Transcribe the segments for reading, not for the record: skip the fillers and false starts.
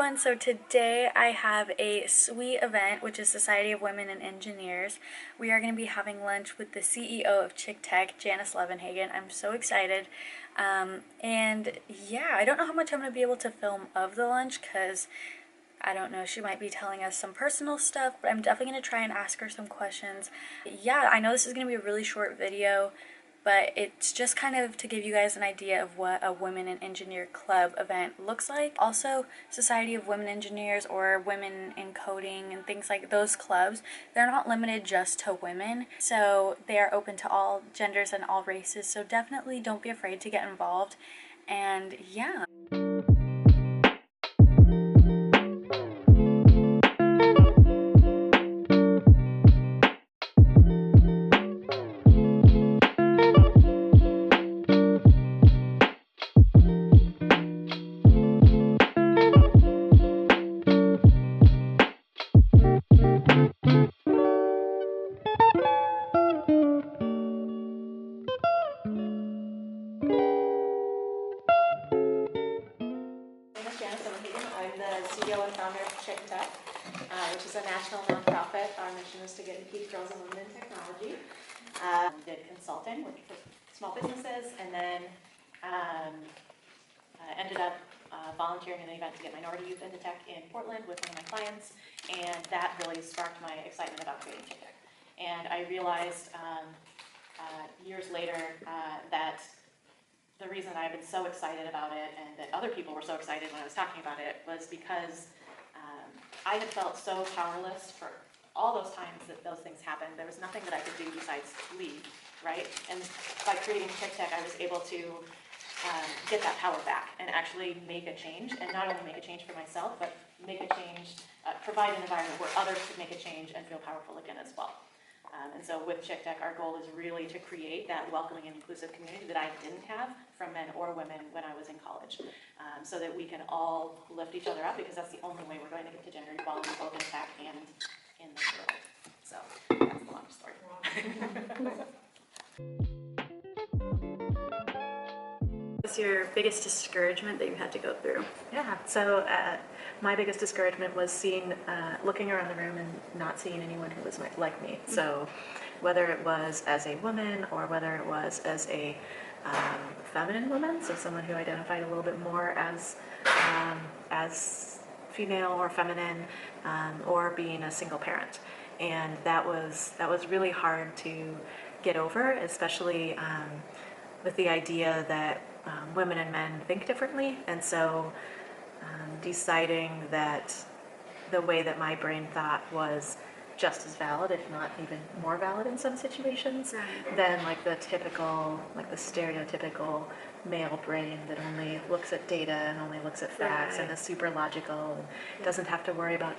everyone, so today I have a sweet event, which is Society of Women in Engineers. We are going to be having lunch with the CEO of ChickTech, Janice. I'm so excited. And yeah, I don't know how much I'm going to be able to film of the lunch because I don't know, she might be telling us some personal stuff, but I'm definitely going to try and ask her some questions. Yeah, I know this is going to be a really short video, but it's just kind of to give you guys an idea of what a Women in Engineer Club event looks like. Also, Society of Women Engineers or Women in Coding and things like those clubs, they're not limited just to women, so they are open to all genders and all races, so definitely don't be afraid to get involved. And yeah. I'm the CEO and founder of ChickTech, which is a national nonprofit. Our mission is to get and keep girls and women in technology. Did consulting for small businesses, and then ended up volunteering in an event to get minority youth into tech in Portland with one of my clients, and that really sparked my excitement about creating ChickTech. And I realized years later that the reason I've been so excited about it and that other people were so excited when I was talking about it was because I had felt so powerless for all those times that those things happened. There was nothing that I could do besides leave, right? And by creating ChickTech, I was able to get that power back and actually make a change, and not only make a change for myself, but make a change, provide an environment where others could make a change and feel powerful again as well. And so with ChickTech, our goal is really to create that welcoming and inclusive community that I didn't have from men or women when I was in college, so that we can all lift each other up, because that's the only way we're going to get to gender equality both in tech and in the world. So that's the long story. What's your biggest discouragement that you had to go through? Yeah, so my biggest discouragement was looking around the room and not seeing anyone who was like me. So whether it was as a woman or whether it was as a feminine woman, so someone who identified a little bit more as female or feminine, or being a single parent. And that was really hard to get over, especially with the idea that women and men think differently, and so deciding that the way that my brain thought was just as valid, if not even more valid in some situations, than like the stereotypical male brain that only looks at data and only looks at facts and is super logical and doesn't have to worry about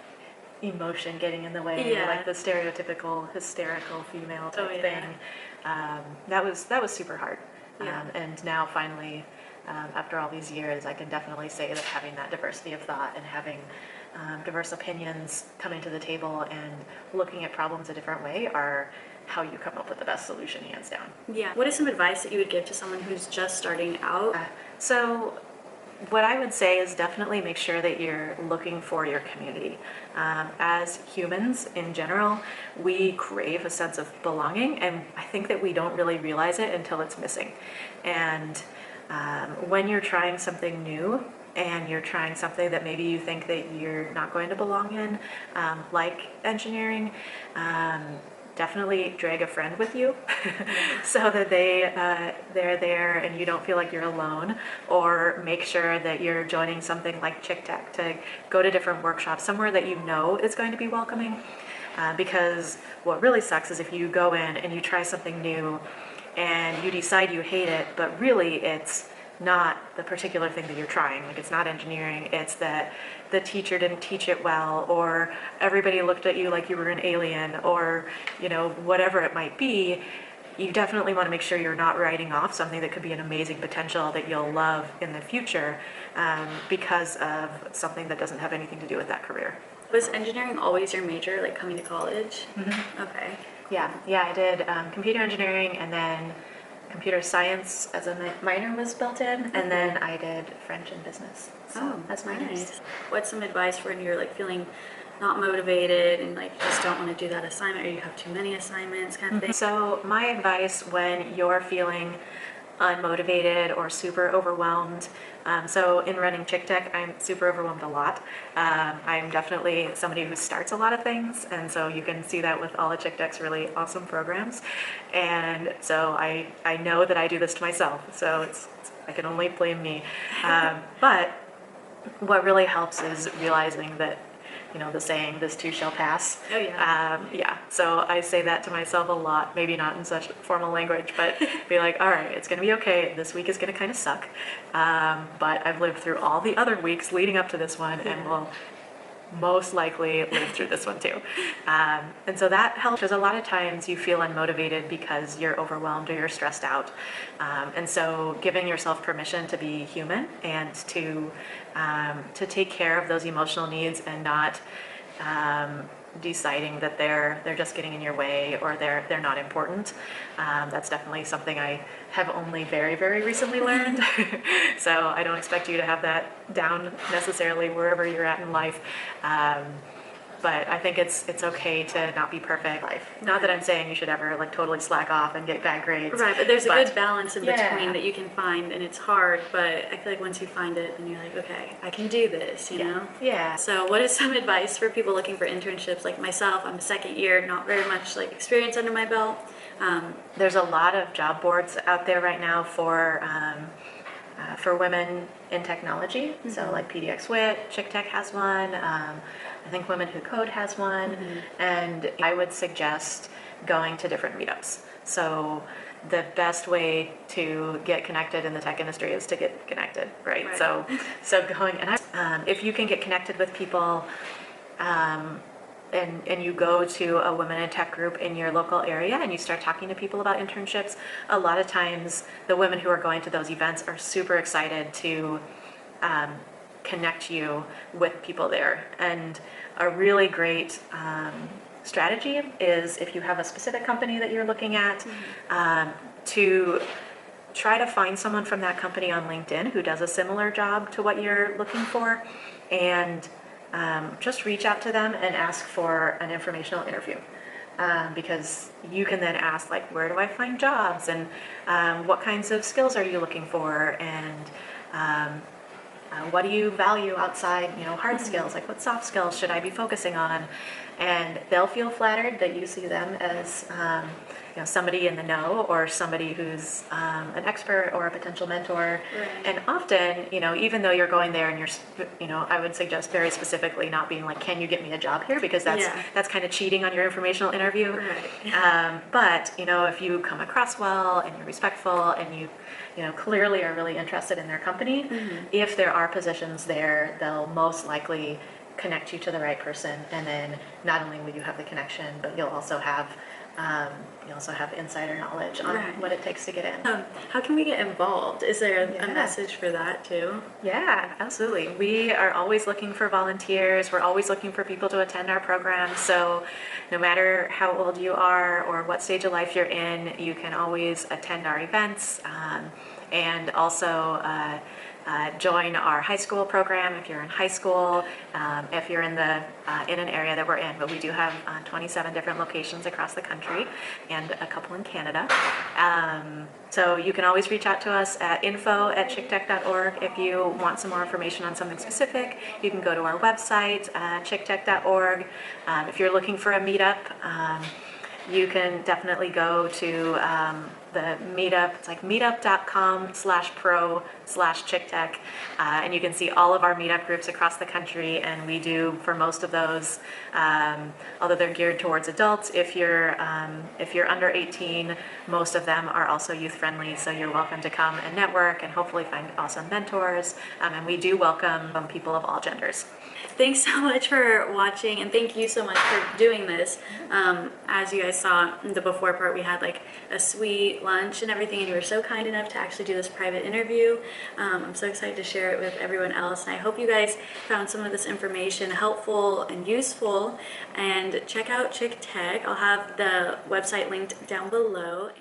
emotion getting in the way, like the stereotypical hysterical female type thing. That was super hard. And now finally, after all these years, I can definitely say that having that diversity of thought and having diverse opinions coming to the table and looking at problems a different way are how you come up with the best solution, hands down. Yeah. What is some advice that you would give to someone who's just starting out? So what I would say is definitely make sure that you're looking for your community. As humans in general, we crave a sense of belonging, and I think that we don't really realize it until it's missing. And when you're trying something new and you're trying something that maybe you think that you're not going to belong in, like engineering, definitely drag a friend with you so that they're there and you don't feel like you're alone, or make sure that you're joining something like ChickTech to go to different workshops, somewhere that you know is going to be welcoming, because what really sucks is if you go in and you try something new and you decide you hate it, but really it's not the particular thing that you're trying. Like, it's not engineering, it's that the teacher didn't teach it well, or everybody looked at you like you were an alien, or whatever it might be. You definitely want to make sure you're not writing off something that could be an amazing potential that you'll love in the future, because of something that doesn't have anything to do with that career. Was engineering always your major, like coming to college? Mm-hmm. Okay. Yeah, I did computer engineering, and then computer science as a minor was built in, and then I did French and business. So as minors. Nice. What's some advice for when you're like feeling not motivated and like just don't want to do that assignment, or you have too many assignments kind of thing? So my advice when you're feeling unmotivated or super overwhelmed, so in running ChickTech, I'm super overwhelmed a lot. I'm definitely somebody who starts a lot of things, and so you can see that with all of ChickTech's really awesome programs. And so I know that I do this to myself, so I can only blame me. But what really helps is realizing that, the saying, this too shall pass. Oh, yeah. Yeah, so I say that to myself a lot, maybe not in such formal language, but be like, all right, it's gonna be okay. This week is gonna kind of suck. But I've lived through all the other weeks leading up to this one, and will most likely live through this one too. And so that helps, because a lot of times you feel unmotivated because you're overwhelmed or you're stressed out. And so giving yourself permission to be human and to take care of those emotional needs, and not deciding that they're just getting in your way, or they're not important. That's definitely something I have only very, very recently learned. So I don't expect you to have that down necessarily wherever you're at in life. But I think it's okay to not be perfect. Not that I'm saying you should ever like totally slack off and get bad grades. Right, but there's a good balance in Yeah. between that you can find, and it's hard, but I feel like once you find it, then you're like, okay, I can do this, you know? Yeah. So what is some advice for people looking for internships? Like myself, I'm a second year, not very much like experience under my belt. There's a lot of job boards out there right now for women in technology. So like PDXWit, ChickTech has one. I think Women Who Code has one. And I would suggest going to different meetups. So the best way to get connected in the tech industry is to get connected, right? So going, and if you can get connected with people, and you go to a women in tech group in your local area and you start talking to people about internships, a lot of times the women who are going to those events are super excited to connect you with people there. And a really great strategy is, if you have a specific company that you're looking at, to try to find someone from that company on LinkedIn who does a similar job to what you're looking for, and just reach out to them and ask for an informational interview. Because you can then ask, like, where do I find jobs, and what kinds of skills are you looking for, and what do you value outside, hard skills, like what soft skills should I be focusing on? And they'll feel flattered that you see them as somebody in the know, or somebody who's an expert or a potential mentor. Right. And often, even though you're going there and you're, I would suggest very specifically not being like, can you get me a job here? Because that's kind of cheating on your informational interview. Right. But if you come across well and you're respectful and you clearly are really interested in their company, if there are positions there, they'll most likely connect you to the right person. And then not only will you have the connection, but you'll also have insider knowledge on what it takes to get in. How can we get involved? Is there a message for that too? Yeah, absolutely. We are always looking for volunteers. We're always looking for people to attend our programs. So no matter how old you are or what stage of life you're in, you can always attend our events, and also join our high school program if you're in high school, if you're in an area that we're in. But we do have 27 different locations across the country, and a couple in Canada. So you can always reach out to us at info@chicktech.org if you want some more information on something specific. You can go to our website, chicktech.org. If you're looking for a meetup, you can definitely go to the meetup. It's like meetup.com/pro/ChickTech, and you can see all of our meetup groups across the country. And we do, for most of those, although they're geared towards adults, if you're under 18, most of them are also youth friendly. So you're welcome to come and network and hopefully find awesome mentors. And we do welcome people of all genders. Thanks so much for watching, and thank you so much for doing this. As you guys saw in the before part, we had like a sweet lunch and everything, and you were so kind enough to actually do this private interview. I'm so excited to share it with everyone else, and I hope you guys found some of this information helpful and useful. And check out ChickTech. I'll have the website linked down below.